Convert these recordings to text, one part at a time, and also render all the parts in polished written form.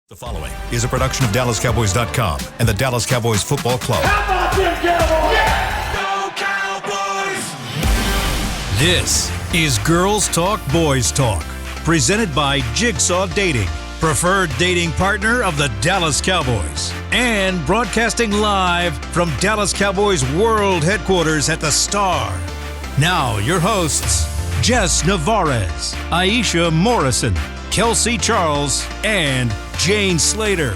The following is a production of DallasCowboys.com and the Dallas Cowboys Football Club. How about them Cowboys? Yeah! Go Cowboys! This is Girls Talk, Boys Talk, presented by Jigsaw Dating, preferred dating partner of the Dallas Cowboys, and broadcasting live from Dallas Cowboys World Headquarters at the Star. Now, your hosts, Jess Navarez, Aisha Morrison, Kelsey Charles, and Jane Slater.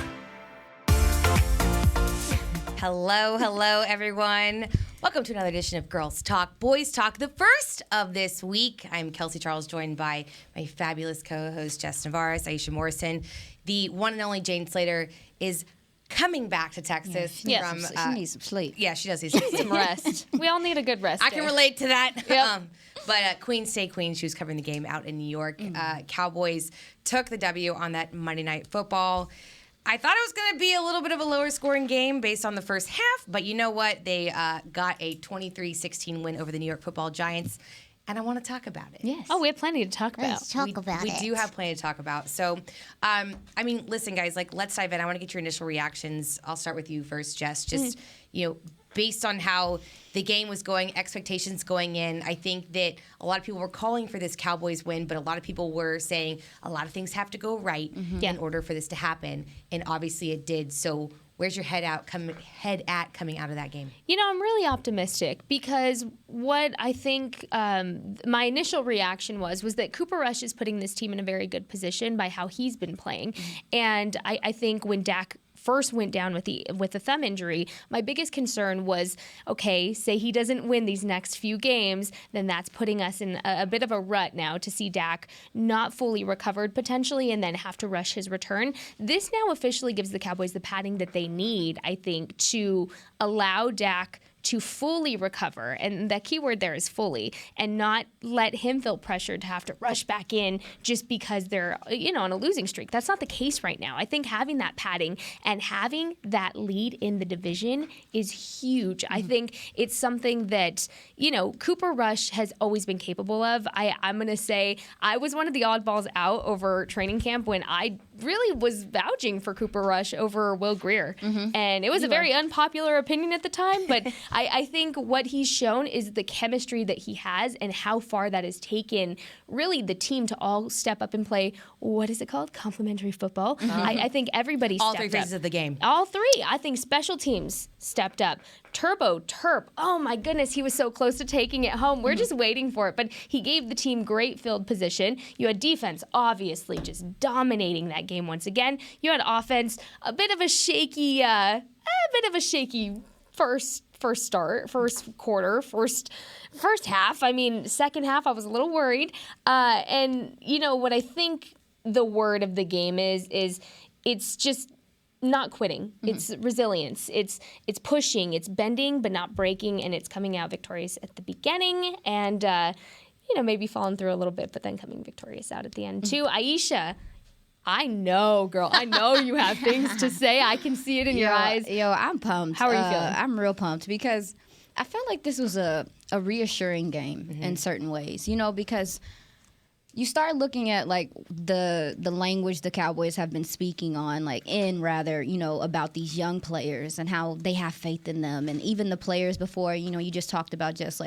Hello, everyone. Welcome to another edition of Girls Talk, Boys Talk, the first of this week. I'm Kelsey Charles, joined by my fabulous co-host, Jess Navarez, Aisha Morrison. The one and only Jane Slater is coming back to Texas. She needs some sleep. Yeah, she does need some sleep. Some rest. We all need a good rest. I can relate to that. Yep. But Queen Stay Queen, she was covering the game out in New York. Cowboys took the W on that Monday Night Football. I thought it was going to be a little bit of a lower scoring game based on the first half, but you know what? They got a 23-16 win over the New York Football Giants, and I want to talk about it. Yes. Oh, we have plenty to talk about. Let's talk about it. We do have plenty to talk about. So, listen, guys, let's dive in. I want to get your initial reactions. I'll start with you first, Jess. Just, based on how the game was going, expectations going in, I think that a lot of people were calling for this Cowboys win, but a lot of people were saying a lot of things have to go right in order for this to happen, and obviously it did. So where's your head at coming out of that game? You know, I'm really optimistic because what I think my initial reaction was that Cooper Rush is putting this team in a very good position by how he's been playing. And I think when Dak first went down with the thumb injury, my biggest concern was, okay, say he doesn't win these next few games, then that's putting us in a bit of a rut now to see Dak not fully recovered potentially and then have to rush his return. This now officially gives the Cowboys the padding that they need, I think, to allow Dak to fully recover, and the key word there is fully, and not let him feel pressured to have to rush back in just because they're, on a losing streak. That's not the case right now. I think having that padding and having that lead in the division is huge. I think it's something that, Cooper Rush has always been capable of. I'm going to say I was one of the oddballs out over training camp when I really was vouching for Cooper Rush over Will Grier. And it was a very unpopular opinion at the time, but I think what he's shown is the chemistry that he has and how far that has taken really the team to all step up and play, what is it called? Complementary football. I think everybody stepped up. All three phases of the game. All three. I think special teams stepped up. Terp. Oh my goodness, he was so close to taking it home. We're just waiting for it. But he gave the team great field position. You had defense, obviously, just dominating that game once again. You had offense, a bit of a shaky first quarter, first half. I mean, second half, I was a little worried. And what I think the word of the game is it's just not quitting. It's resilience. It's pushing. It's bending but not breaking, and it's coming out victorious at the beginning and maybe falling through a little bit, but then coming victorious out at the end too. Aisha, I know, girl. I know you have things to say. I can see it in your eyes. I'm pumped. How are you feeling? I'm real pumped because I felt like this was a reassuring game in certain ways, because you start looking at the language the Cowboys have been speaking on, about these young players and how they have faith in them, and even the players before, you just talked about just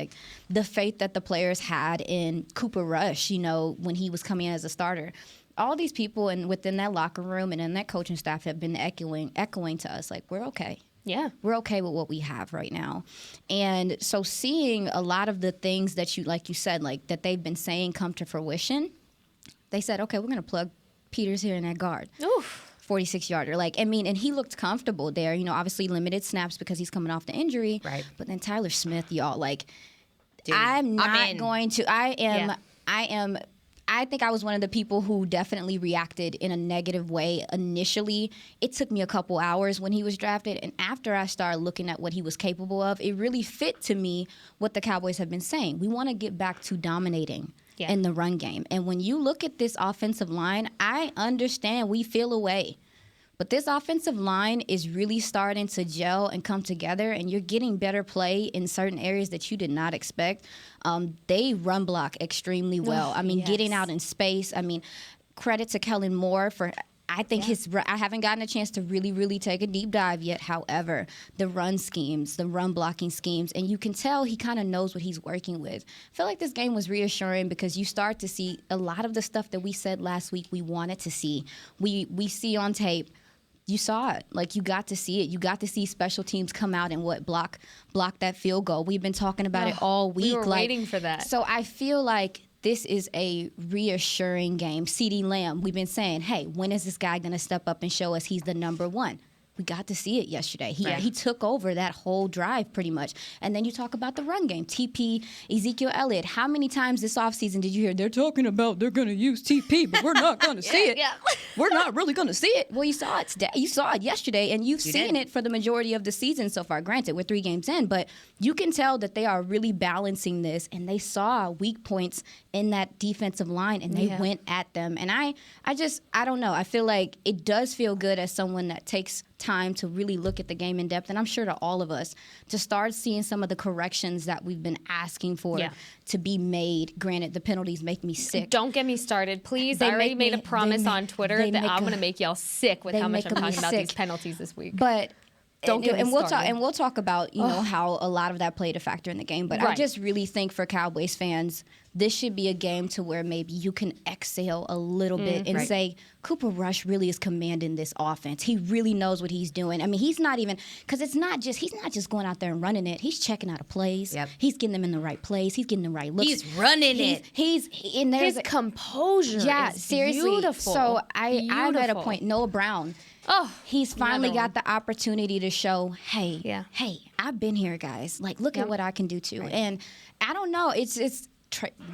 the faith that the players had in Cooper Rush, when he was coming in as a starter. All these people within that locker room and in that coaching staff have been echoing to us, we're okay. Yeah. We're okay with what we have right now. And so seeing a lot of the things that you said, that they've been saying come to fruition, they said, okay, we're going to plug Peters here in that guard. Oof. 46-yarder. And he looked comfortable there. Obviously limited snaps because he's coming off the injury. Right. But then Tyler Smith, y'all, Dude, I think I was one of the people who definitely reacted in a negative way initially. It took me a couple hours when he was drafted, and after I started looking at what he was capable of, it really fit to me what the Cowboys have been saying. We want to get back to dominating in the run game. And when you look at this offensive line, I understand we feel away. But this offensive line is really starting to gel and come together, and you're getting better play in certain areas that you did not expect. They run block extremely well. Getting out in space. Credit to Kellen Moore for I think I haven't gotten a chance to really, really take a deep dive yet. However, the run schemes, the run blocking schemes, and you can tell he kind of knows what he's working with. I feel like this game was reassuring because you start to see a lot of the stuff that we said last week we wanted to see. We see on tape. You saw it. Like, you got to see it. You got to see special teams come out and block that field goal. We've been talking about it all week. We were waiting for that. So I feel like this is a reassuring game. CeeDee Lamb, we've been saying, hey, when is this guy going to step up and show us he's the number one? We got to see it yesterday. He took over that whole drive pretty much. And then you talk about the run game. TP, Ezekiel Elliott. How many times this offseason did you hear they're talking about they're going to use TP, but we're not going to see it. We're not really going to see it. Well, you saw it today. You saw it yesterday, and you've seen it for the majority of the season so far. Granted, we're 3 games in, but you can tell that they are really balancing this, and they saw weak points in that defensive line, and they went at them. And I don't know. I feel like it does feel good as someone that takes time to really look at the game in depth, and I'm sure to all of us, to start seeing some of the corrections that we've been asking for to be made. Granted, the penalties make me sick. Don't get me started, please. I already made a promise on Twitter that I'm going to make y'all sick with how much I'm talking about these penalties this week. But don't get me started. We'll talk about how a lot of that played a factor in the game. But I just really think for Cowboys fans, this should be a game to where maybe you can exhale a little bit and say, Cooper Rush really is commanding this offense. He really knows what he's doing. I mean, he's not just going out there and running it. He's checking out of plays. Yep. He's getting them in the right place. He's getting the right looks. He's running it. His composure is seriously. beautiful. So I read a point, Noah Brown. Oh, he's finally got the opportunity to show, hey, I've been here, guys. Like, look at what I can do too. Right. And I don't know.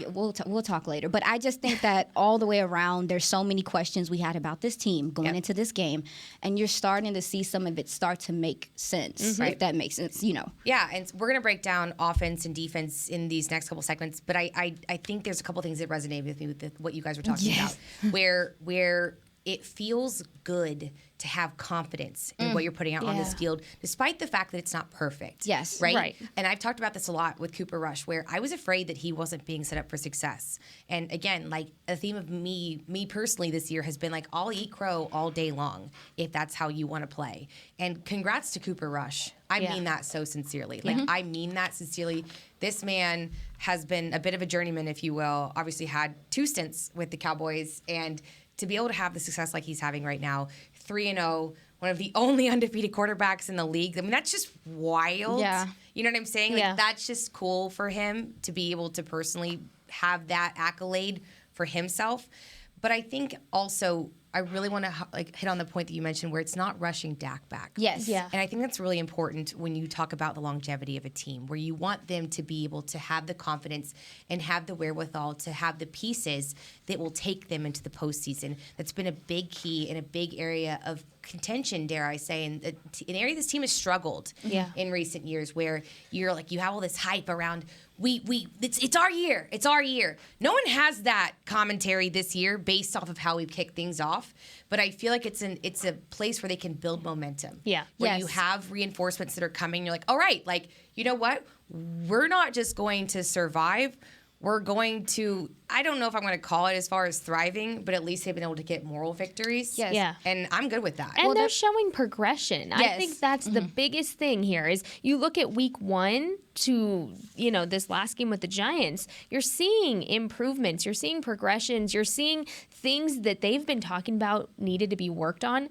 We'll talk later. But I just think that all the way around, there's so many questions we had about this team going into this game, and you're starting to see some of it start to make sense, if that makes sense, Yeah, and we're going to break down offense and defense in these next couple segments, but I think there's a couple things that resonate with me with what you guys were talking about, where it feels good to have confidence in what you're putting out on this field, despite the fact that it's not perfect. Yes. Right? And I've talked about this a lot with Cooper Rush, where I was afraid that he wasn't being set up for success. And again, like, a theme of me personally this year has been like, I'll eat crow all day long if that's how you want to play. And congrats to Cooper Rush. I mean that so sincerely. Like, I mean that sincerely. This man has been a bit of a journeyman, if you will. Obviously had 2 stints with the Cowboys, and to be able to have the success like he's having right now, 3-0, one of the only undefeated quarterbacks in the league. I mean, that's just wild. Yeah. You know what I'm saying? Like, that's just cool for him to be able to personally have that accolade for himself. But I think also I really want to hit on the point that you mentioned where it's not rushing Dak back. Yes. Yeah. And I think that's really important when you talk about the longevity of a team, where you want them to be able to have the confidence and have the wherewithal to have the pieces that will take them into the postseason. That's been a big key and a big area of contention, dare I say, and an area this team has struggled in recent years, where you're like, you have all this hype around it's our year. It's our year. No one has that commentary this year based off of how we've kicked things off. But I feel like it's a place where they can build momentum. Yeah. Where you have reinforcements that are coming. You're like, all right, like, you know what? We're not just going to survive. We're going to, I don't know if I'm going to call it as far as thriving, but at least they've been able to get moral victories. Yes. Yeah. And I'm good with that. And they're showing progression. I think that's the biggest thing here is you look at week 1 to, this last game with the Giants, you're seeing improvements, you're seeing progressions, you're seeing things that they've been talking about needed to be worked on,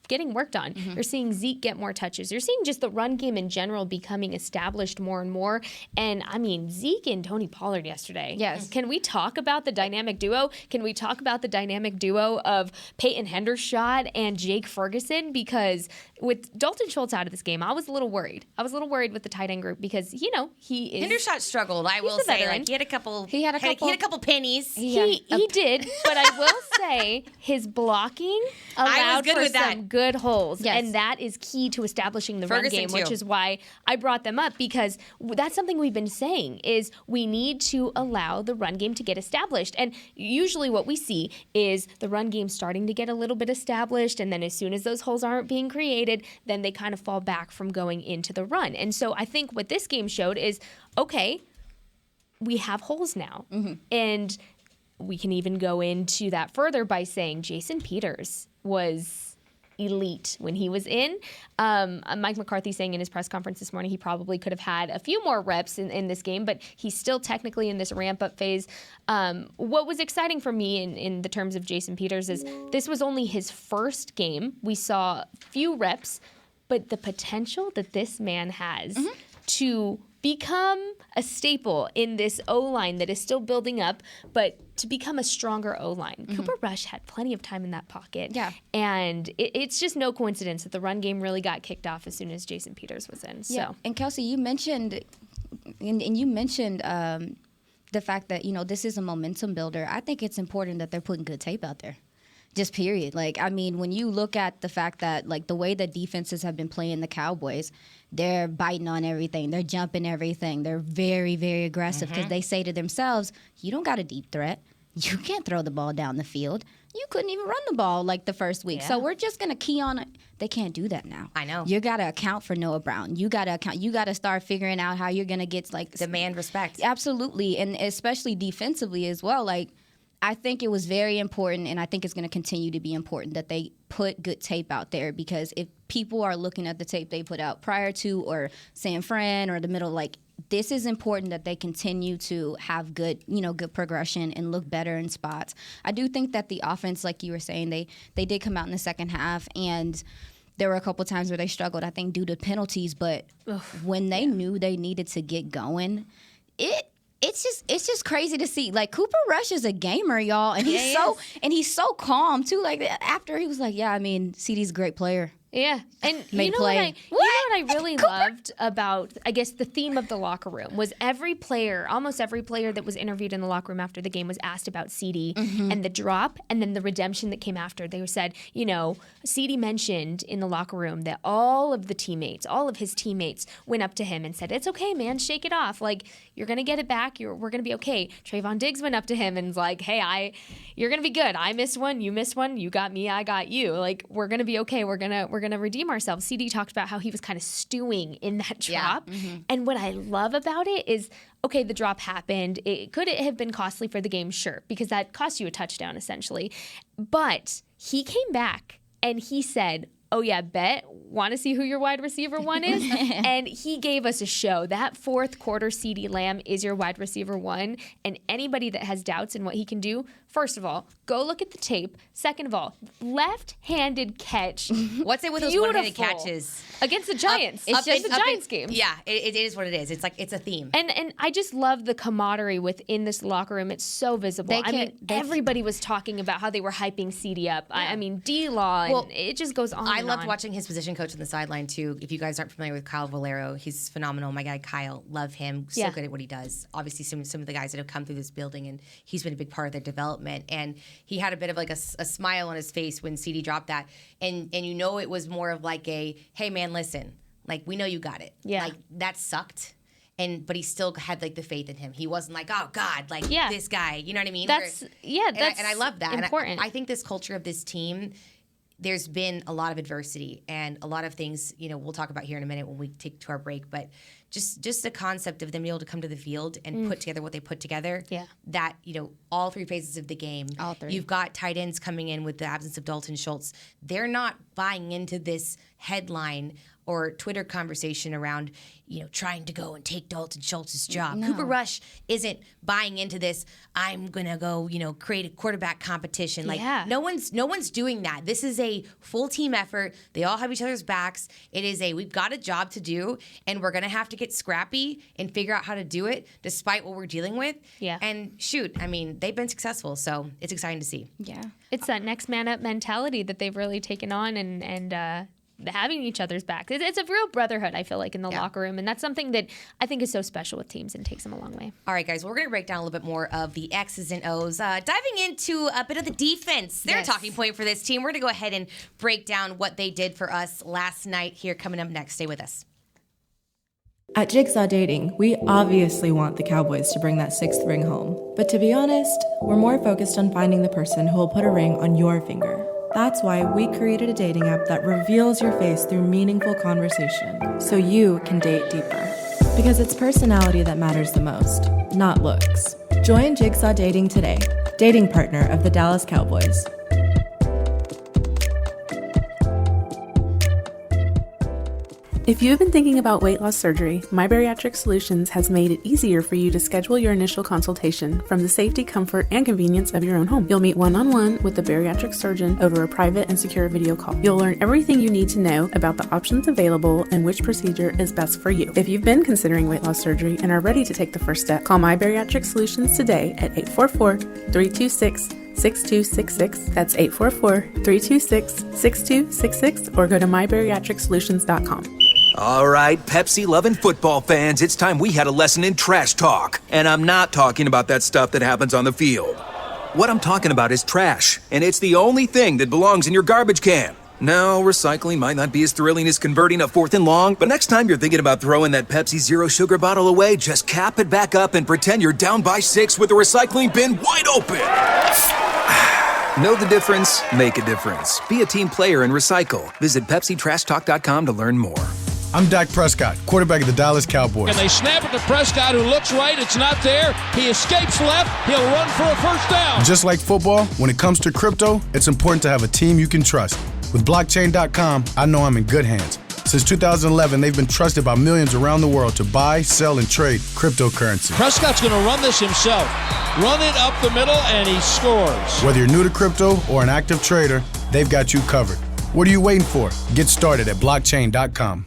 getting worked on. You're seeing Zeke get more touches. You're seeing just the run game in general becoming established more and more. And I mean, Zeke and Tony Pollard yesterday. Yes. Can we talk about the dynamic duo? Can we talk about the dynamic duo of Peyton Hendershot and Jake Ferguson? Because with Dalton Schultz out of this game, I was a little worried. I was a little worried with the tight end group because, he is... Hendershot struggled, I will say. Like, he had a couple pennies. He did, but I will say his blocking allowed for some good holes. Yes. And that is key to establishing the Ferguson run game, too. which is why I brought them up, because that's something we've been saying is we need to allow the run game to get established. And usually what we see is the run game starting to get a little bit established, and then as soon as those holes aren't being created, then they kind of fall back from going into the run. And so I think what this game showed is, okay, we have holes now. And we can even go into that further by saying Jason Peters was elite when he was in. Mike McCarthy saying in his press conference this morning he probably could have had a few more reps in this game, but he's still technically in this ramp-up phase. What was exciting for me in the terms of Jason Peters is this was only his first game. We saw few reps, but the potential that this man has to become a staple in this O-line that is still building up, but to become a stronger O-line. Cooper Rush had plenty of time in that pocket. Yeah. And it's just no coincidence that the run game really got kicked off as soon as Jason Peters was in. Yeah. So. And Kelsey, you mentioned, the fact that, this is a momentum builder. I think it's important that they're putting good tape out there. Just period. When you look at the fact that, the way that defenses have been playing the Cowboys, they're biting on everything. They're jumping everything. They're very, very aggressive because they say to themselves, you don't got a deep threat. You can't throw the ball down the field. You couldn't even run the ball the first week. Yeah. So we're just going to key on it. They can't do that now. I know. You got to account for Noah Brown. You got to start figuring out how you're going to get demand respect. Absolutely. And especially defensively as well. I think it was very important, and I think it's going to continue to be important that they put good tape out there, because if people are looking at the tape they put out prior to or San Fran or the middle, this is important that they continue to have good progression and look better in spots. I do think that the offense, like you were saying, they did come out in the second half, and there were a couple times where they struggled, I think, due to penalties. But when they knew they needed to get going, it's just crazy to see. Cooper Rush is a gamer, y'all, and he's so calm too. After he was CD's a great player. Yeah, and Make play. What I really loved about, I guess, the theme of the locker room was almost every player that was interviewed in the locker room after the game was asked about CD and the drop and then the redemption that came after. They said, CD mentioned in the locker room that all of his teammates went up to him and said, "It's okay, man, shake it off. You're gonna get it back. We're gonna be okay." Trayvon Diggs went up to him and was like, "Hey, you're gonna be good. I missed one, you missed one, you got me, I got you. We're gonna be okay. We're gonna redeem ourselves." CD talked about how he was kind of stewing in that drop. Yeah. And what I love about it is, okay, the drop happened. Could it have been costly for the game? Sure, because that cost you a touchdown essentially. But he came back and he said, "Oh yeah, bet. Want to see who your wide receiver one is?" And he gave us a show. That fourth quarter CeeDee Lamb is your wide receiver one. And anybody that has doubts in what he can do, first of all, go look at the tape. Second of all, left-handed catch. What's it with those one-handed catches? Against the Giants. It's just the Giants game. Yeah, it is what it is. It's a theme. And I just love the camaraderie within this locker room. It's so visible. Everybody was talking about how they were hyping CD up. Yeah. D-Law, and it just goes on. I loved watching his position coach on the sideline too. If you guys aren't familiar with Kyle Valero, he's phenomenal. My guy Kyle, love him. So good at what he does. Obviously, some of the guys that have come through this building, and he's been a big part of their development. And he had a bit of a smile on his face when CD dropped that, and it was more of a, "Hey man, listen, we know you got it." Yeah, that sucked. But he still had the faith in him. He wasn't "Oh God, this guy." You know what I mean? That's and I love that. Important. And I think this culture of this team, there's been a lot of adversity and a lot of things, we'll talk about here in a minute when we take to our break, but just the concept of them being able to come to the field and put together what they put together, that, all three phases of the game. All three. You've got tight ends coming in with the absence of Dalton Schultz. They're not buying into this headline or Twitter conversation around, trying to go and take Dalton Schultz's job. No. Cooper Rush isn't buying into this, I'm going to go, create a quarterback competition. No one's doing that. This is a full team effort. They all have each other's backs. It is we've got a job to do, and we're going to have to get scrappy and figure out how to do it despite what we're dealing with. Yeah. And shoot, they've been successful, so it's exciting to see. Yeah. It's that next man up mentality that they've really taken on and having each other's backs. It's a real brotherhood, I feel like, in the locker room. And that's something that I think is so special with teams and takes them a long way. All right, guys, we're going to break down a little bit more of the X's and O's. Diving into a bit of the defense. They're a talking point for this team. We're going to go ahead and break down what they did for us last night here coming up next. Stay with us. At Jigsaw Dating, we obviously want the Cowboys to bring that 6th ring home. But to be honest, we're more focused on finding the person who will put a ring on your finger. That's why we created a dating app that reveals your face through meaningful conversation, so you can date deeper. Because it's personality that matters the most, not looks. Join Jigsaw Dating today, dating partner of the Dallas Cowboys. If you have been thinking about weight loss surgery, My Bariatric Solutions has made it easier for you to schedule your initial consultation from the safety, comfort, and convenience of your own home. You'll meet one-on-one with a bariatric surgeon over a private and secure video call. You'll learn everything you need to know about the options available and which procedure is best for you. If you've been considering weight loss surgery and are ready to take the first step, call My Bariatric Solutions today at 844-326-6266. That's 844-326-6266, or go to mybariatricsolutions.com. All right, Pepsi-loving football fans, it's time we had a lesson in trash talk. And I'm not talking about that stuff that happens on the field. What I'm talking about is trash, and it's the only thing that belongs in your garbage can. Now, recycling might not be as thrilling as converting a 4th and long, but next time you're thinking about throwing that Pepsi Zero Sugar bottle away, just cap it back up and pretend you're down by 6 with the recycling bin wide open. Know the difference? Make a difference. Be a team player and recycle. Visit PepsiTrashTalk.com to learn more. I'm Dak Prescott, quarterback of the Dallas Cowboys. And they snap it to Prescott, who looks right. It's not there. He escapes left. He'll run for a first down. Just like football, when it comes to crypto, it's important to have a team you can trust. With blockchain.com, I know I'm in good hands. Since 2011, they've been trusted by millions around the world to buy, sell, and trade cryptocurrency. Prescott's going to run this himself. Run it up the middle, and he scores. Whether you're new to crypto or an active trader, they've got you covered. What are you waiting for? Get started at blockchain.com.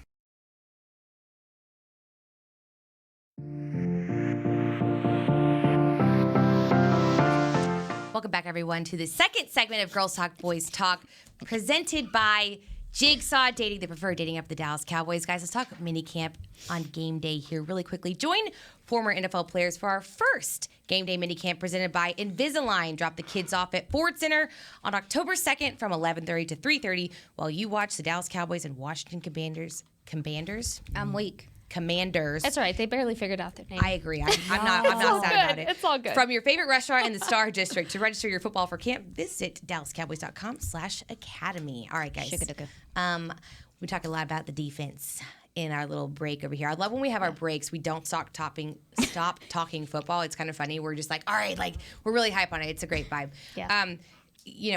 Welcome back, everyone, to the second segment of Girls Talk, Boys Talk, presented by Jigsaw Dating, the preferred dating app of the Dallas Cowboys. Guys, let's talk minicamp on game day here really quickly. Join former NFL players for our first game day minicamp presented by Invisalign. Drop the kids off at Ford Center on October 2nd from 11:30 to 3:30 while you watch the Dallas Cowboys and Washington Commanders. I'm weak. Commanders. That's right. They barely figured out their name. I agree. I'm not sad about it. It's all good. From your favorite restaurant in the Star District, to register your football for camp, visit DallasCowboys.com/academy. All right, guys. We talk a lot about the defense in our little break over here. I love when we have our breaks, we don't stop talking football. It's kind of funny. We're just like, all right, like we're really hype on it. It's a great vibe. Yeah.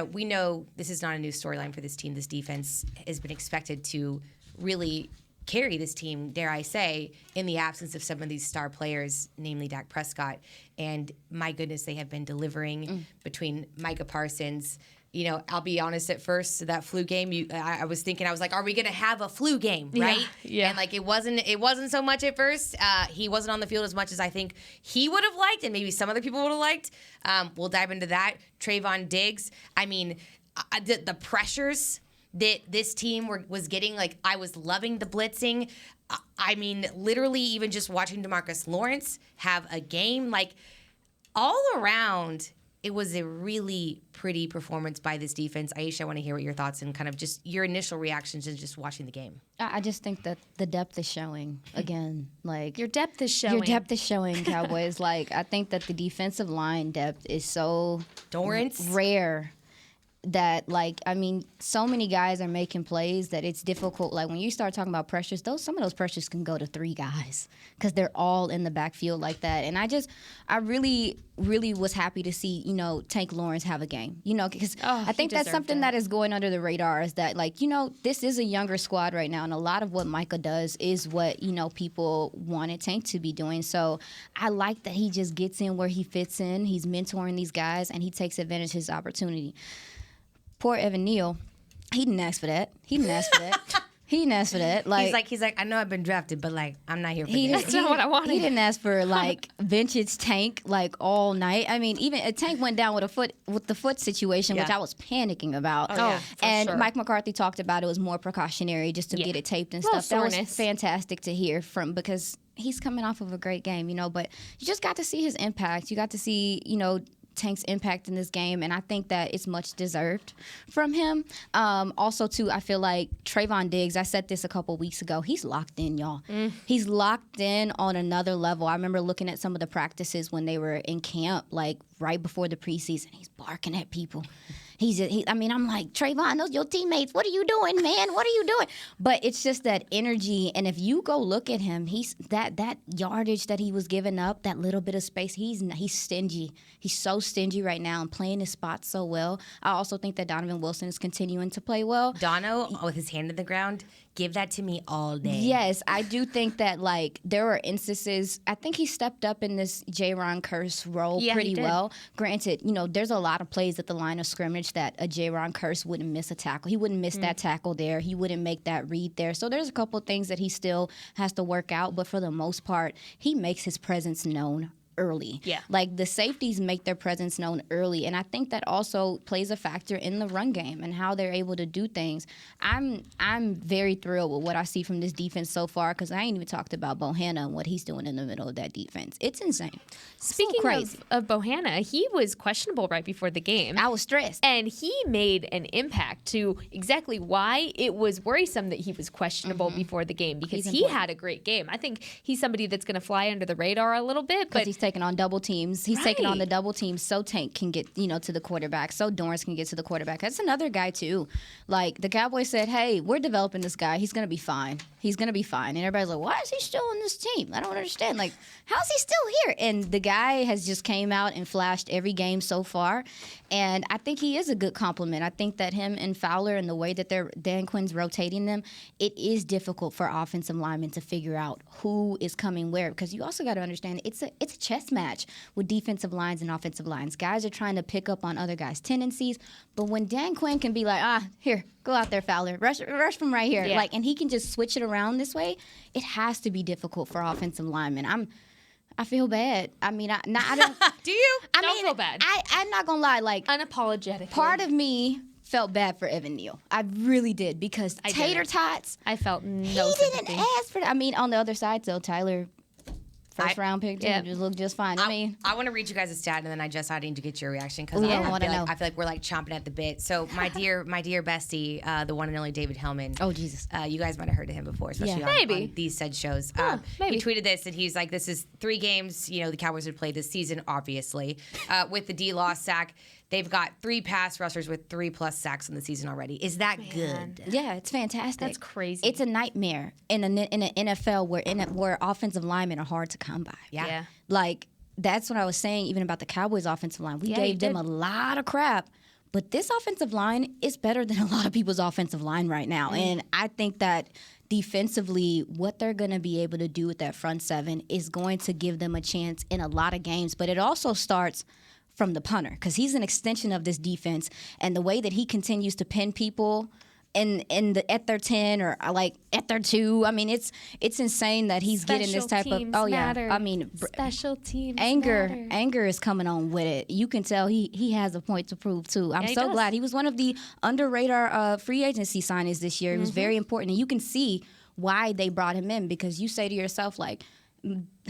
We know this is not a new storyline for this team. This defense has been expected to really carry this team, dare I say, in the absence of some of these star players, namely Dak Prescott. And my goodness, they have been delivering between Micah Parsons. I'll be honest, at first, that flu game, I was thinking, I was like, are we going to have a flu game, right? Yeah. And like, it wasn't so much at first. He wasn't on the field as much as I think he would have liked, and maybe some other people would have liked. We'll dive into that. Trayvon Diggs, I mean, the pressures that this team was getting, like, I was loving the blitzing. I mean, literally even just watching DeMarcus Lawrence have a game, like, all around, it was a really pretty performance by this defense. Aisha, I want to hear what your thoughts and kind of just your initial reactions to just watching the game. I just think that the depth is showing again. Like Your depth is showing. Your depth is showing, Cowboys. Like, I think that the defensive line depth is so rare. That, like, I mean, so many guys are making plays that it's difficult. Like, when you start talking about pressures, some of those pressures can go to 3 guys because they're all in the backfield like that. And I really, really was happy to see, Tank Lawrence have a game. Because I think that's something that is going under the radar is that, like, this is a younger squad right now. And a lot of what Micah does is what, people wanted Tank to be doing. So I like that he just gets in where he fits in. He's mentoring these guys, and he takes advantage of his opportunity. Poor Evan Neal, he didn't ask for that. Like, he's like, I know I've been drafted, but like, I'm not here for this. That's not what I wanted. He didn't ask for like vintage Tank like all night. I mean, even a Tank went down with the foot situation, which I was panicking about. And Mike McCarthy talked about it was more precautionary just to get it taped and stuff. That was fantastic to hear because he's coming off of a great game, but you just got to see his impact. You got to see, Tank's impact in this game, and I think that it's much deserved from him. Also, too, I feel like Trayvon Diggs, I said this a couple weeks ago, he's locked in, y'all. He's locked in on another level. I remember looking at some of the practices when they were in camp, like right before the preseason. He's barking at people. I'm like, Trayvon, those your teammates. What are you doing, man? What are you doing? But it's just that energy. And if you go look at him, he's that yardage that he was giving up, that little bit of space, he's stingy. He's so stingy right now and playing his spot so well. I also think that Donovan Wilson is continuing to play well. Dono, with his hand in the ground, give that to me all day. Yes, I do think that, like, there were instances. I think he stepped up in this J-Ron Curse role pretty well. Granted, there's a lot of plays at the line of scrimmage that a J-Ron Curse wouldn't miss a tackle. He wouldn't miss that tackle there. He wouldn't make that read there. So there's a couple of things that he still has to work out. But for the most part, he makes his presence known early. Yeah. Like, the safeties make their presence known early, and I think that also plays a factor in the run game and how they're able to do things. I'm very thrilled with what I see from this defense so far, because I ain't even talked about Bohanna and what he's doing in the middle of that defense. It's insane. Speaking of Bohanna, he was questionable right before the game. I was stressed. And he made an impact to exactly why it was worrisome that he was questionable before the game, because he had a great game. I think he's somebody that's going to fly under the radar a little bit. But he's taking on double teams. He's taking on the double teams so Tank can get, to the quarterback, so Dorrance can get to the quarterback. That's another guy, too. Like, the Cowboys said, hey, we're developing this guy. He's going to be fine. He's going to be fine. And everybody's like, why is he still on this team? I don't understand. Like, how's he still here? And the guy has just came out and flashed every game so far. And I think he is a good compliment. I think that him and Fowler and the way that Dan Quinn's rotating them, it is difficult for offensive linemen to figure out who is coming where, because you also got to understand it's a chess match with defensive lines and offensive lines. Guys are trying to pick up on other guys' tendencies, but when Dan Quinn can be like, here, go out there, Fowler, rush from right here, and he can just switch it around this way, it has to be difficult for offensive linemen. I feel bad. I mean, I don't. Do you? I don't mean, feel bad. I'm not gonna lie. Like, unapologetically, part of me felt bad for Evan Neal. I really did, because Tater Tots. I felt no He sympathy. didn't ask for that. I mean, on the other side, though, Tyler, first round pick, just looked just fine. I want to read you guys a stat, and then I need to get your reaction, because I feel like we're like chomping at the bit. So my dear bestie, the one and only David Hellman. Oh, Jesus. You guys might have heard of him before, especially on these said shows. Maybe. He tweeted this, and he's like, this is 3 games, the Cowboys would play this season, obviously. With the D-Law sack, they've got 3 pass rushers with 3+ sacks in the season already. Is that good? Yeah, it's fantastic. That's crazy. It's a nightmare in an NFL where offensive linemen are hard to come by. Yeah. Like, that's what I was saying even about the Cowboys offensive line. We gave them a lot of crap, but this offensive line is better than a lot of people's offensive line right now. And I think that defensively, what they're going to be able to do with that front seven is going to give them a chance in a lot of games. But it also starts from the punter, because he's an extension of this defense, and the way that he continues to pin people at their 10 or like at their 2, I mean, it's insane that he's getting this type of matter. I mean, special teams anger is coming on with it. You can tell he has a point to prove too. I'm so glad he was one of the under radar free agency signings this year. It was very important, and you can see why they brought him in, because you say to yourself, like,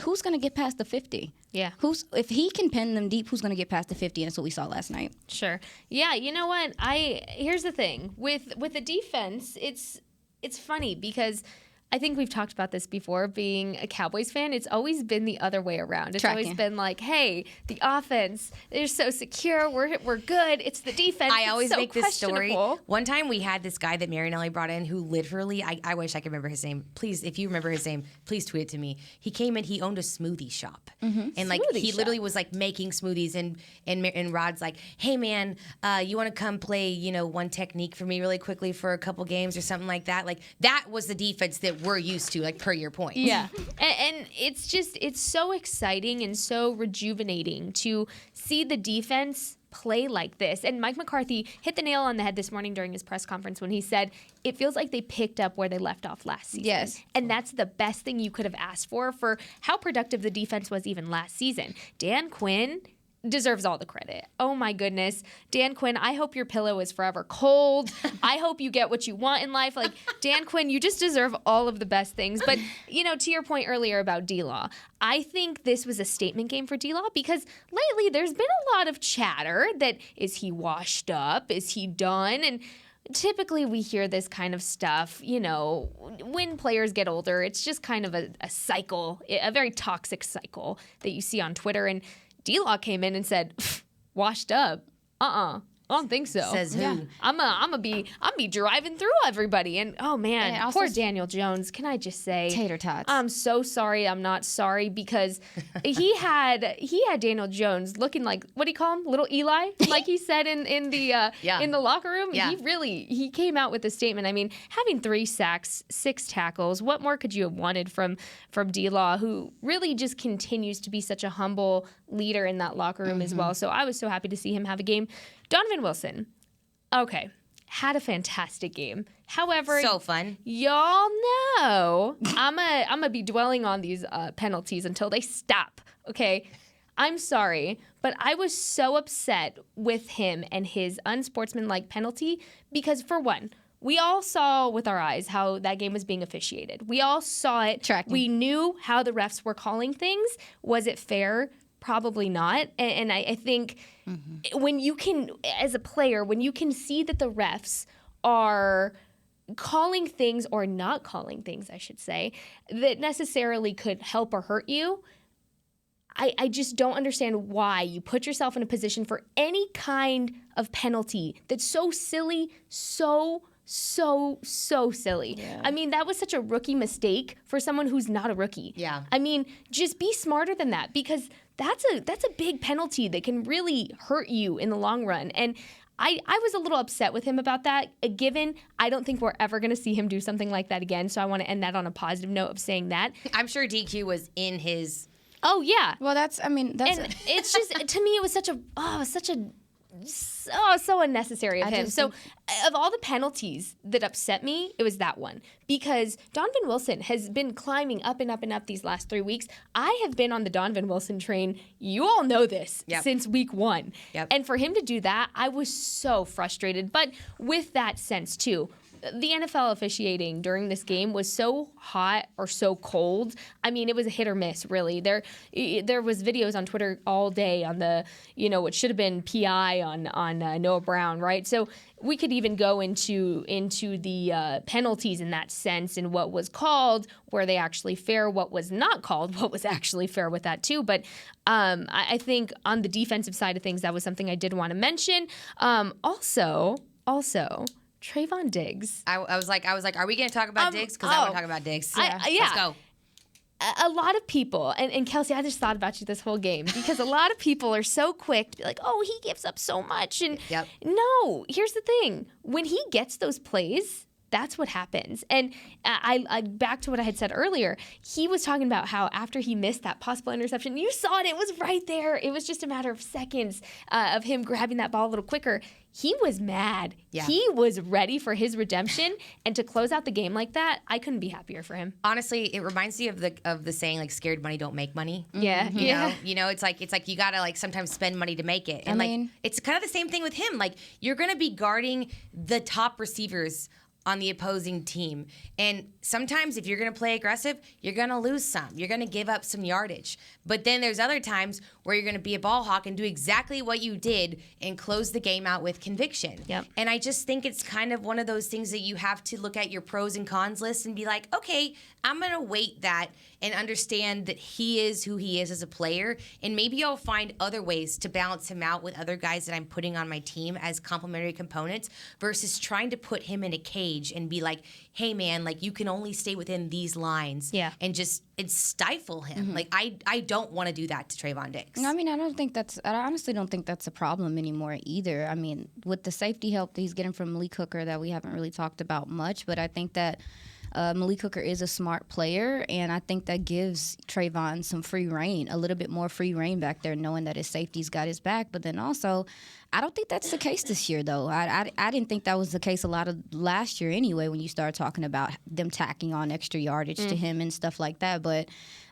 who's going to get past the 50? Yeah. If he can pin them deep, who's going to get past the 50? And that's what we saw last night. Sure. Yeah, you know what? Here's the thing. With the defense, it's funny, because I think we've talked about this before. Being a Cowboys fan, it's always been the other way around. It's always been like, hey, the offense, they're so secure, we're good. It's the defense. I always make this story. questionable. One time we had this guy that Marinelli brought in who literally, I wish I could remember his name. Please, if you remember his name, please tweet it to me. He came in, he owned a smoothie shop. And like he literally was like making smoothies, and Rod's like, hey man, you want to come play, one technique for me really quickly for a couple games or something like that? Like, that was the defense that we're used to, like, per your point. Yeah. And it's so exciting and so rejuvenating to see the defense play like this. And Mike McCarthy hit the nail on the head this morning during his press conference when he said it feels like they picked up where they left off last season. Yes. And that's the best thing you could have asked for how productive the defense was even last season. Dan Quinn deserves all the credit. Oh my goodness. Dan Quinn, I hope your pillow is forever cold. I hope you get what you want in life. Like, Dan Quinn, you just deserve all of the best things. But, to your point earlier about D-Law, I think this was a statement game for D-Law, because lately there's been a lot of chatter that, is he washed up? Is he done? And typically we hear this kind of stuff, when players get older. It's just kind of a cycle, a very toxic cycle that you see on Twitter. And D-Law came in and said, washed up? I don't think so. Says who? Yeah. I'm be driving through everybody, and oh man, And also poor Daniel Jones. Can I just say, Tater tots. I'm so sorry. I'm not sorry because he had Daniel Jones looking like, what do you call him, little Eli, like he said in the locker room. Yeah. He came out with a statement. I mean, having 3 sacks, 6 tackles. What more could you have wanted from D-Law, who really just continues to be such a humble leader in that locker room as well. So I was so happy to see him have a game. Donovan Wilson, okay, had a fantastic game. However, So fun. y'all know I'm a be dwelling on these penalties until they stop. Okay, I'm sorry, but I was so upset with him and his unsportsmanlike penalty because, for one, we all saw with our eyes how that game was being officiated. We all saw it. Tracking. We knew how the refs were calling things. Was it fair? Probably not. And I think when you can, as a player, when you can see that the refs are calling things or not calling things, I should say, that necessarily could help or hurt you, I just don't understand why you put yourself in a position for any kind of penalty that's so silly, so silly. Yeah. I mean, that was such a rookie mistake for someone who's not a rookie. Yeah. I mean, just be smarter than that because that's a big penalty that can really hurt you in the long run. And I was a little upset with him about that, given I don't think we're ever going to see him do something like that again. So I want to end that on a positive note of saying that. I'm sure DQ was in his. Oh, yeah. Well, that's. And it's just, to me, it was so unnecessary of him. So of all the penalties that upset me, it was that one. Because Donovan Wilson has been climbing up and up and up these last 3 weeks. I have been on the Donovan Wilson train, you all know this, since week 1. Yep. And for him to do that, I was so frustrated. But with that sense, too, the NFL officiating during this game was so hot or so cold. I mean, it was a hit or miss, really. There was videos on Twitter all day on the, what should have been PI on Noah Brown, right? So we could even go into the penalties in that sense and what was called, were they actually fair, what was not called, what was actually fair with that too. But I think on the defensive side of things, that was something I did want to mention. Also, Trayvon Diggs. I was like, are we going to talk about Diggs? Because I want to talk about Diggs. Let's go. A lot of people, and Kelsey, I just thought about you this whole game because a lot of people are so quick to be like, oh, he gives up so much. And no, here's the thing. When he gets those plays, that's what happens. And I back to what I had said earlier, he was talking about how after he missed that possible interception, you saw it. It was right there. It was just a matter of seconds of him grabbing that ball a little quicker. He was mad. Yeah. He was ready for his redemption, and to close out the game like that, I couldn't be happier for him. Honestly, it reminds me of the saying like "scared money don't make money." Yeah, you know, it's like you gotta like sometimes spend money to make it, and it's kind of the same thing with him. Like you're gonna be guarding the top receivers on the opposing team. And sometimes if you're going to play aggressive, you're going to lose some. You're going to give up some yardage. But then there's other times where you're going to be a ball hawk and do exactly what you did and close the game out with conviction. Yep. And I just think it's kind of one of those things that you have to look at your pros and cons list and be like, okay, I'm going to weight that and understand that he is who he is as a player. And maybe I'll find other ways to balance him out with other guys that I'm putting on my team as complementary components versus trying to put him in a cage and be like, hey, man, like you can only stay within these lines and just stifle him. Mm-hmm. Like I don't want to do that to Trayvon Diggs. I mean, I honestly don't think that's a problem anymore either. I mean, with the safety help that he's getting from Malik Hooker that we haven't really talked about much, but I think that Malik Hooker is a smart player, and I think that gives Trayvon some free reign, a little bit more free reign back there, knowing that his safety's got his back. But then also, I don't think that's the case this year, though. I didn't think that was the case a lot of last year anyway when you start talking about them tacking on extra yardage to him and stuff like that. But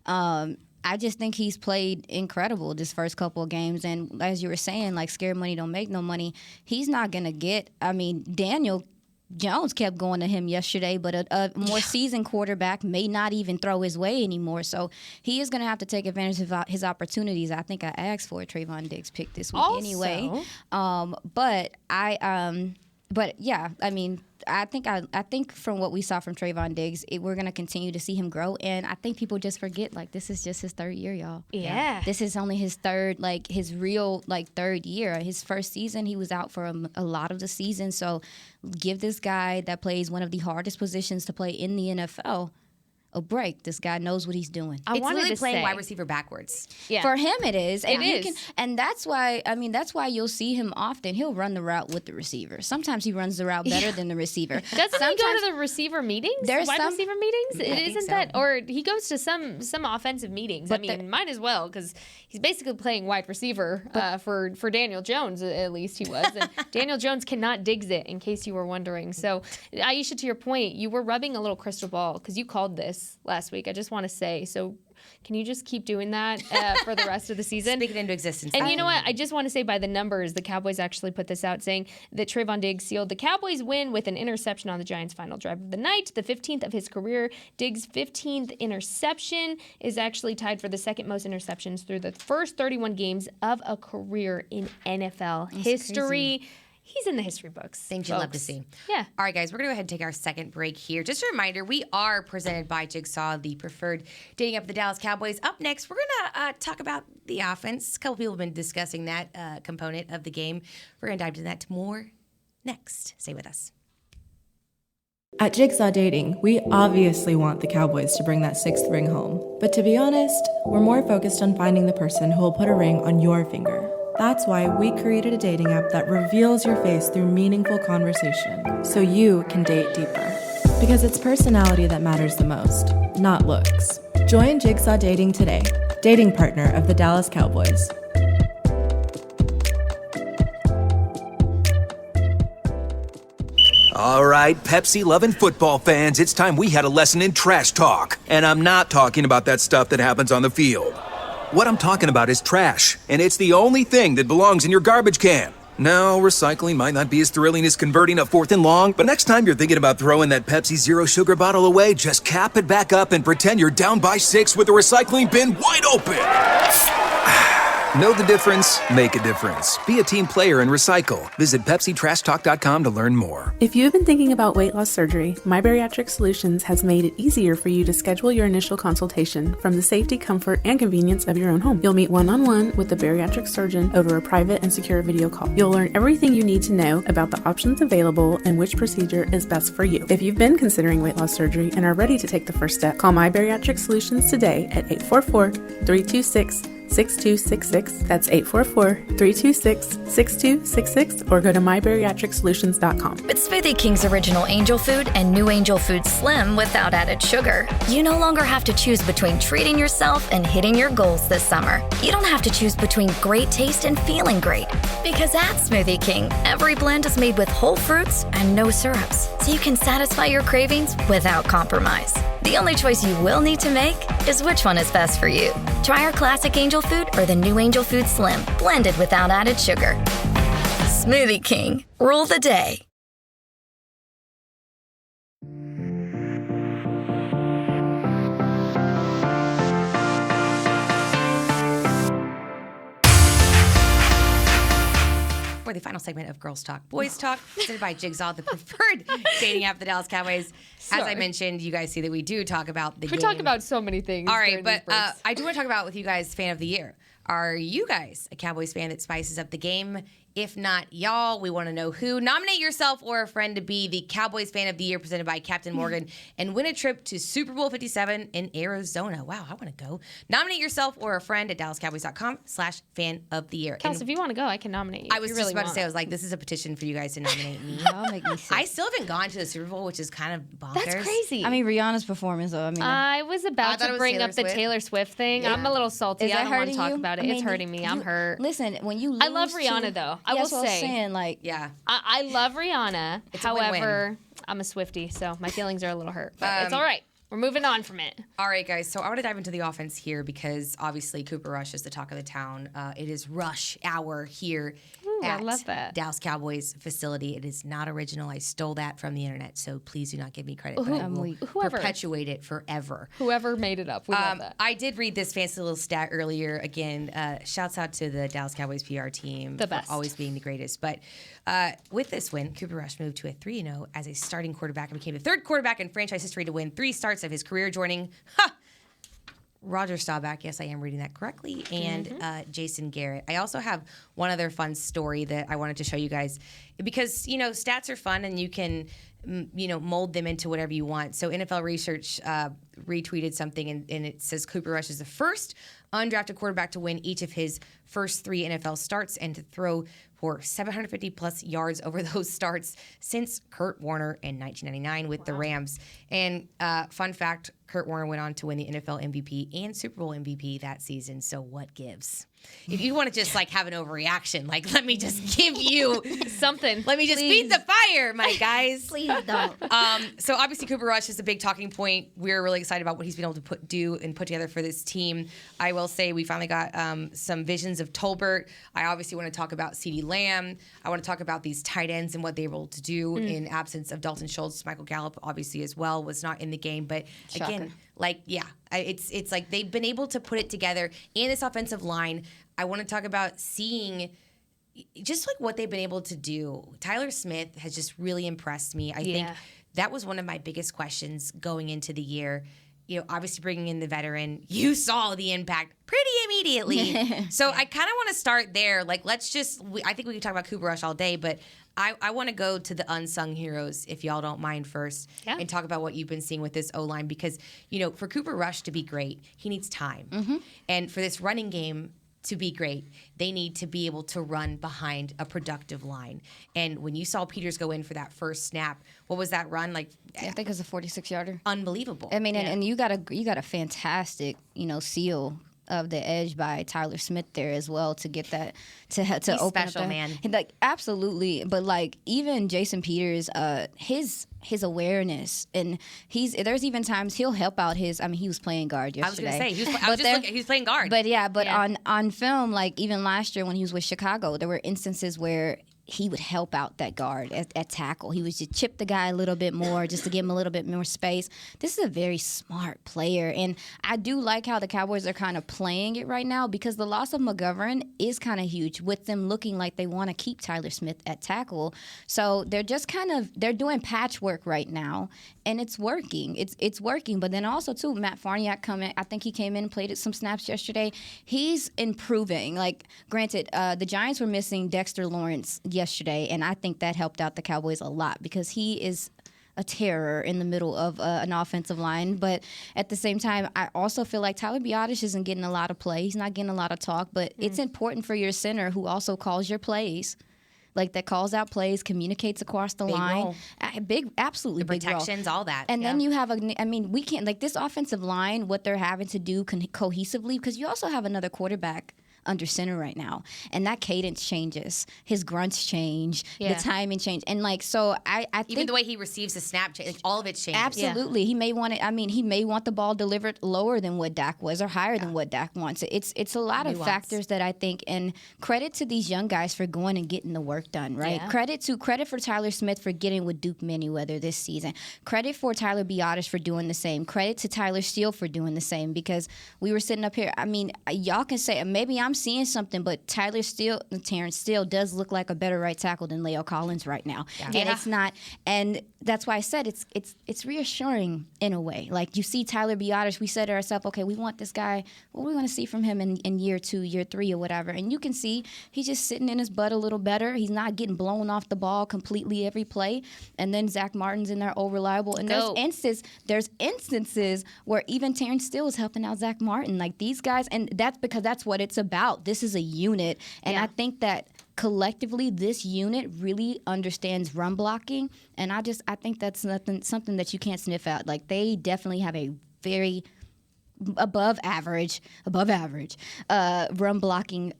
I just think he's played incredible this first couple of games. And as you were saying, like, scared money don't make no money. He's not going to get – I mean, Daniel – Jones kept going to him yesterday, but a more seasoned quarterback may not even throw his way anymore. So he is going to have to take advantage of his opportunities. I think I asked for a Trayvon Diggs pick this week anyway. But But yeah, I mean, I think from what we saw from Trayvon Diggs, we're gonna continue to see him grow, and I think people just forget this is just his third year, y'all. Yeah. This is only his third, his real third year. His first season, he was out for a lot of the season. So give this guy that plays one of the hardest positions to play in the NFL a break. This guy knows what he's doing. It's literally playing wide receiver backwards. Yeah. For him, it is. And it is. And that's why, that's why you'll see him often. He'll run the route with the receiver. Sometimes he runs the route better than the receiver. Doesn't he go to the receiver meetings? There's wide receiver meetings? It isn't so. that, or he goes to some offensive meetings. But might as well, because he's basically playing wide receiver for Daniel Jones, at least he was. And Daniel Jones cannot Diggs it, in case you were wondering. So, Aisha, to your point, you were rubbing a little crystal ball, because you called this last week. I just want to say, so can you just keep doing that for the rest of the season? Speak it into existence. And you know what? I just want to say, by the numbers, the Cowboys actually put this out, saying that Trayvon Diggs sealed the Cowboys' win with an interception on the Giants' final drive of the night, the 15th of his career. Diggs' 15th interception is actually tied for the second most interceptions through the first 31 games of a career in NFL history. Crazy. He's in the history books. Things you'd love to see. Yeah. All right, guys, we're going to go ahead and take our second break here. Just a reminder, we are presented by Jigsaw, the preferred dating app of the Dallas Cowboys. Up next, we're going to talk about the offense. A couple people have been discussing that component of the game. We're going to dive into that more next. Stay with us. At Jigsaw Dating, we obviously want the Cowboys to bring that sixth ring home. But to be honest, we're more focused on finding the person who will put a ring on your finger. That's why we created a dating app that reveals your face through meaningful conversation, so you can date deeper. Because it's personality that matters the most, not looks. Join Jigsaw Dating today, dating partner of the Dallas Cowboys. All right, Pepsi-loving football fans, it's time we had a lesson in trash talk. And I'm not talking about that stuff that happens on the field. What I'm talking about is trash, and it's the only thing that belongs in your garbage can. Now, recycling might not be as thrilling as converting a 4th and long, but next time you're thinking about throwing that Pepsi Zero Sugar bottle away, just cap it back up and pretend you're down by 6 with the recycling bin wide open. Know the difference? Make a difference. Be a team player and recycle. Visit PepsiTrashTalk.com to learn more. If you have been thinking about weight loss surgery, My Bariatric Solutions has made it easier for you to schedule your initial consultation from the safety, comfort, and convenience of your own home. You'll meet one-on-one with the bariatric surgeon over a private and secure video call. You'll learn everything you need to know about the options available and which procedure is best for you. If you've been considering weight loss surgery and are ready to take the first step, call My Bariatric Solutions today at 844-326-6266. That's 844-326-6266, or go to mybariatricsolutions.com. With Smoothie King's original Angel Food and new Angel Food Slim without added sugar, you no longer have to choose between treating yourself and hitting your goals this summer. You don't have to choose between great taste and feeling great. Because at Smoothie King, every blend is made with whole fruits and no syrups, so you can satisfy your cravings without compromise. The only choice you will need to make is which one is best for you. Try our classic Angel Food or the new Angel Food Slim, blended without added sugar. Smoothie King, rule the day. For the final segment of Girls Talk, Boys Talk, presented by Jigsaw, the preferred dating app of the Dallas Cowboys. As I mentioned, you guys see that we do talk about the game. We talk about so many things. All right, but I do want to talk about with you guys, fan of the year. Are you guys a Cowboys fan that spices up the game? If not y'all, we want to know who. Nominate yourself or a friend to be the Cowboys fan of the year presented by Captain Morgan and win a trip to Super Bowl 57 in Arizona. Wow, I want to go. Nominate yourself or a friend at DallasCowboys.com/fan of the year. Kels, if you want to go, I can nominate you. I was just about to say, I was like, this is a petition for you guys to nominate me. Y'all make me sick. I still haven't gone to the Super Bowl, which is kind of bonkers. That's crazy. I mean, Rihanna's performance, though. I was about to bring up the Taylor Swift thing. Yeah. I'm a little salty. Is I that don't want to hurting talk you? about it. It's hurting me. I'm hurt. Listen, when you lose I love Rihanna, though. I will say. Yeah. I love Rihanna. It's a However, win-win. I'm a Swiftie, so my feelings are a little hurt. But it's all right. We're moving on from it. All right, guys. So I want to dive into the offense here because obviously Cooper Rush is the talk of the town. It is rush hour here I at love that. Dallas Cowboys facility. It is not original. I stole that from the internet, so please do not give me credit. But I will perpetuate it forever. Whoever made it up, we love that. I did read this fancy little stat earlier. Again, shouts out to the Dallas Cowboys PR team The for best. always being the greatest. But with this win, Cooper Rush moved to a 3-0 as a starting quarterback and became the third quarterback in franchise history to win 3 starts of his career, joining Roger Staubach, yes, I am reading that correctly, and Jason Garrett. I also have one other fun story that I wanted to show you guys because, stats are fun and you can, mold them into whatever you want. So NFL Research retweeted something and it says Cooper Rush is the first undrafted quarterback to win each of his first 3 NFL starts and to throw for 750-plus yards over those starts since Kurt Warner in 1999 with the Rams. And fun fact, Kurt Warner went on to win the NFL MVP and Super Bowl MVP that season, so what gives? If you want to just have an overreaction, let me just give you something. Let me just feed the fire, my guys. Please don't. So obviously Cooper Rush is a big talking point. We're really excited about what he's been able to put together for this team. I will say we finally got some visions of Tolbert. I obviously want to talk about CeeDee Lamb. I want to talk about these tight ends and what they were able to do in absence of Dalton Schultz. Michael Gallup obviously as well was not in the game, but again, it's like they've been able to put it together. And this offensive line, I want to talk about seeing just what they've been able to do. Tyler Smith has just really impressed me. I think that was one of my biggest questions going into the year. Obviously bringing in the veteran, you saw the impact pretty immediately. So I kind of want to start there. I think we could talk about Cooper Rush all day, but I want to go to the unsung heroes, if y'all don't mind first, and talk about what you've been seeing with this O-line. Because, for Cooper Rush to be great, he needs time. And for this running game to be great, they need to be able to run behind a productive line. And when you saw Peters go in for that first snap, what was that run? I think it was a 46-yarder. Unbelievable. I mean, and you got a fantastic, seal of the edge by Tyler Smith there as well to get that to He's open special, up man. Absolutely, but even Jason Peters, his awareness, and there's even times he'll help out he was playing guard yesterday. I was going to say he was playing guard. But on film, even last year when he was with Chicago, there were instances where he would help out that guard at tackle. He would just chip the guy a little bit more just to give him a little bit more space. This is a very smart player, and I do like how the Cowboys are kind of playing it right now because the loss of McGovern is kind of huge with them looking like they want to keep Tyler Smith at tackle. So they're just they're doing patchwork right now, and it's working. It's working. But then also, too, Matt Farniok I think he came in and played some snaps yesterday. He's improving. Granted, the Giants were missing Dexter Lawrence yesterday, and I think that helped out the Cowboys a lot because he is a terror in the middle of an offensive line. But at the same time, I also feel like Tyler Biadasz isn't getting a lot of play. He's not getting a lot of talk, but it's important for your center who also calls your plays. That calls out plays, communicates across the line. Absolutely big role. Protections, all that. And then you have we can't, this offensive line, what they're having to do cohesively, because you also have another quarterback under center right now, and that cadence changes. His grunts change, the timing change, and so I think even the way he receives the snap, all of it changes. Absolutely, he may want it. He may want the ball delivered lower than what Dak was, or higher than what Dak wants. It's a lot of factors that I think. And credit to these young guys for going and getting the work done. Right. Yeah. Credit for Tyler Smith for getting with Duke Manyweather this season. Credit for Tyler Biadasz for doing the same. Credit to Tyler Steele for doing the same, because we were sitting up here. Y'all can say maybe I'm seeing something, but Terrence Steele does look like a better right tackle than Leo Collins right now, and it's not. And that's why I said it's reassuring in a way. You see Tyler Biadasz, we said to ourselves, okay, we want this guy. What are we going to see from him in year 2, year 3, or whatever? And you can see he's just sitting in his butt a little better. He's not getting blown off the ball completely every play. And then Zach Martin's in there, reliable. And there's instances where even Terrence Steele is helping out Zach Martin. These guys, and that's because that's what it's about. This is a unit, and I think that collectively this unit really understands run blocking, and I think that's something that you can't sniff out. They definitely have a very above average run blocking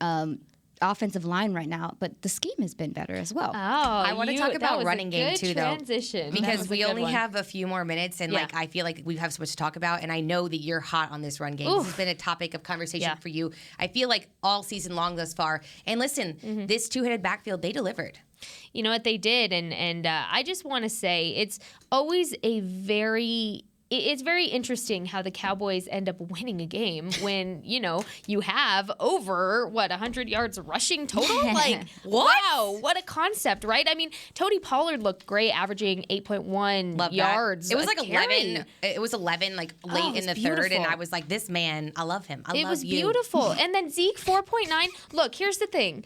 offensive line right now, but the scheme has been better as well. Oh, I want to talk about running game too, though, because we only have a few more minutes, and like I feel like we have so much to talk about, and I know that you're hot on this run game. This has been a topic of conversation for you. I feel like all season long thus far. And listen, this two-headed backfield, they delivered. You know what they did, and I just want to say it's always it's very interesting how the Cowboys end up winning a game when, you have over, 100 yards rushing total? Like, wow, what a concept, right? I mean, Tony Pollard looked great, averaging 8.1 yards. It was like 11. It was 11, like late in the third, and I was like, this man, I love him. It was beautiful. And then Zeke, 4.9. Look, here's the thing.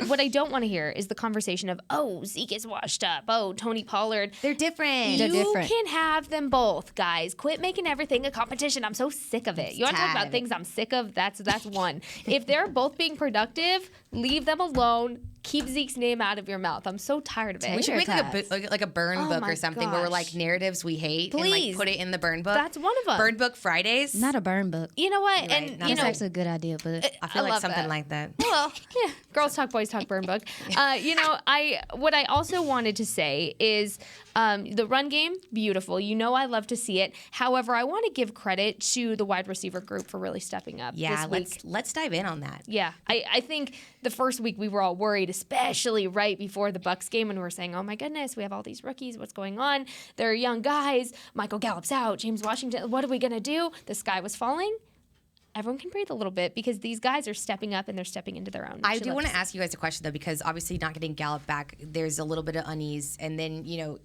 What I don't want to hear is the conversation of, oh, Zeke is washed up. Oh, Tony Pollard. They're different. You can have them both, guys. Quit making everything a competition. I'm so sick of it. You want to talk about things I'm sick of? That's one. If they're both being productive, leave them alone. Keep Zeke's name out of your mouth. I'm so tired of it. We should make like a burn book or something where we're like narratives we hate and like put it in the burn book. That's one of them. Burn book Fridays. Not a burn book. You know what? Right. And that's actually a good idea, but I feel like something like that. Well, yeah. Girls talk, boys talk, burn book. What I also wanted to say is the run game, beautiful. I love to see it. However, I want to give credit to the wide receiver group for really stepping up. Yeah, this week. let's dive in on that. Yeah, I think the first week we were all worried, especially right before the Bucs game, when we were saying, "Oh my goodness, we have all these rookies. What's going on? They're young guys. Michael Gallup's out. James Washington. What are we gonna do?" The sky was falling. Everyone can breathe a little bit because these guys are stepping up and they're stepping into their own. I do want to ask you guys a question though, because obviously not getting Gallup back, there's a little bit of unease, and then you.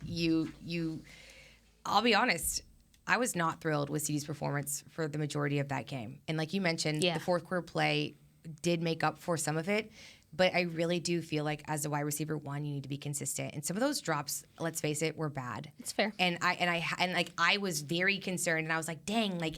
I'll be honest. I was not thrilled with CeeDee's performance for the majority of that game, and like you mentioned, the fourth quarter play did make up for some of it. But I really do feel like as a wide receiver one, you need to be consistent. And some of those drops, let's face it, were bad. It's fair. And I was very concerned, and I was like, dang, like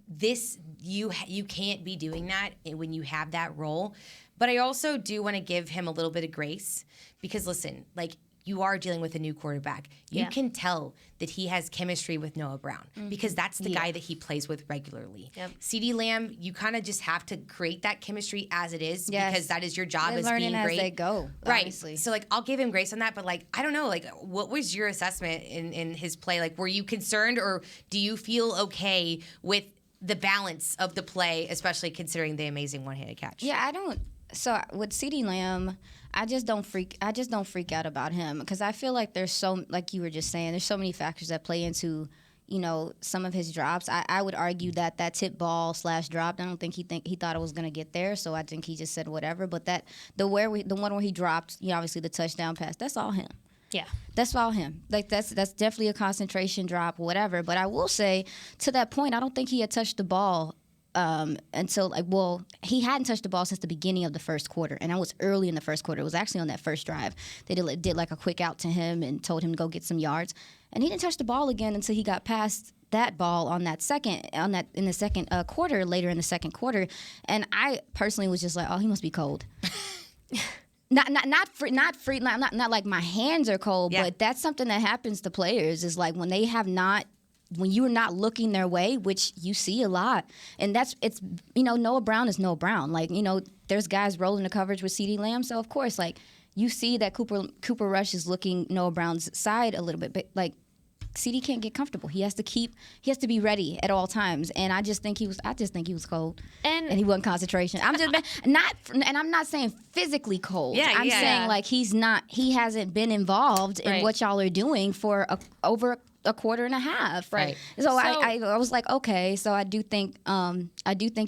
this, you can't be doing that when you have that role. But I also do want to give him a little bit of grace because listen, like you are dealing with a new quarterback. You can tell that he has chemistry with Noah Brown because that's the guy that he plays with regularly. Yep. CeeDee Lamb, you kind of just have to create that chemistry as it is because that is your job as being great. As they go, obviously. Right. So like I'll give him grace on that, but like I don't know, like what was your assessment in his play? Like were you concerned or do you feel okay with the balance of the play, especially considering the amazing one-handed catch? Yeah, I don't. So with CeeDee Lamb, I just don't freak out about him because I feel like there's like you were just saying, there's so many factors that play into, some of his drops. I would argue that tip ball / drop, I don't think he thought it was going to get there, so I think he just said whatever. But the one where he dropped, obviously the touchdown pass, that's all him. Yeah. That's all him. Like that's definitely a concentration drop, whatever. But I will say, to that point, I don't think he had touched the ball until he hadn't touched the ball since the beginning of the first quarter, and that was early in the first quarter. It was actually on that first drive. They did like a quick out to him and told him to go get some yards, and he didn't touch the ball again until he got past that ball in the second quarter, later in the second quarter. And I personally was just like, oh, he must be cold. Not like my hands are cold, but that's something that happens to players is like when you are not looking their way, which you see a lot. And Noah Brown is Noah Brown. Like, there's guys rolling the coverage with CeeDee Lamb. So, of course, like, you see that Cooper Rush is looking Noah Brown's side a little bit. But, like, CeeDee can't get comfortable. He has to be ready at all times. And I just think he was cold. And he wasn't concentration. I'm not saying physically cold. I'm saying, like, he hasn't been involved in what y'all are doing for over a quarter and a half. Right. So I was like, okay. So I do think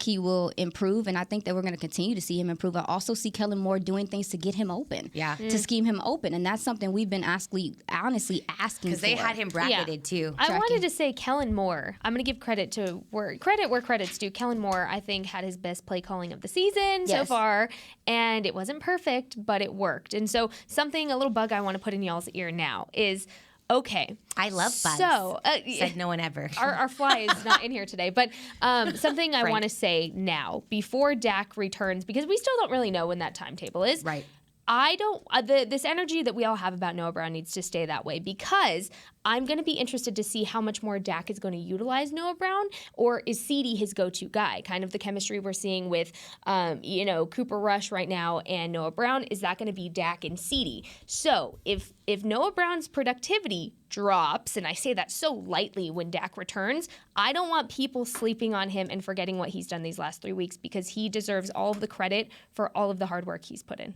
he will improve, and I think that we're going to continue to see him improve. I also see Kellen Moore doing things to get him open. Yeah. To scheme him open, and that's something we've been honestly asking for. Because they had him bracketed too. I wanted to say Kellen Moore. I'm going to give credit where credit's due. Kellen Moore, I think, had his best play calling of the season so far, and it wasn't perfect, but it worked. And so a little bug I want to put in y'all's ear now is, okay. I love bugs. So, said no one ever. Our fly is not in here today. But something I want to say now, before Dak returns, because we still don't really know when that timetable is. Right. I don't. This energy that we all have about Noah Brown needs to stay that way, because I'm going to be interested to see how much more Dak is going to utilize Noah Brown, or is CeeDee his go-to guy? Kind of the chemistry we're seeing with, Cooper Rush right now and Noah Brown. Is that going to be Dak and CeeDee? So if Noah Brown's productivity drops, and I say that so lightly when Dak returns, I don't want people sleeping on him and forgetting what he's done these last 3 weeks, because he deserves all of the credit for all of the hard work he's put in.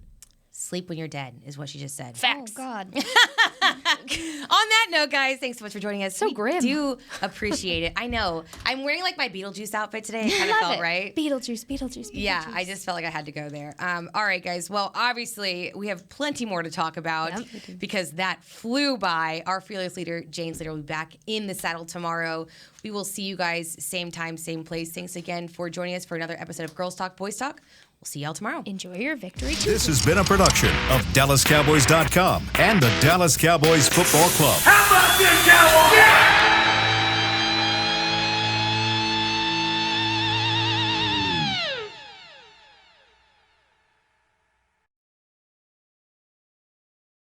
Sleep when you're dead is what she just said. Facts. Oh, God. On that note, guys, thanks so much for joining us. So grim. We do appreciate it. I know. I'm wearing like my Beetlejuice outfit today. It kind of felt right. Beetlejuice. Yeah, I just felt like I had to go there. All right, guys. Well, obviously, we have plenty more to talk about because that flew by. Our fearless leader, Jane Slater, will be back in the saddle tomorrow. We will see you guys same time, same place. Thanks again for joining us for another episode of Girls Talk, Boys Talk. We'll see y'all tomorrow. Enjoy your victory. This has been a production of DallasCowboys.com and the Dallas Cowboys Football Club. How about this, Cowboys? Yeah!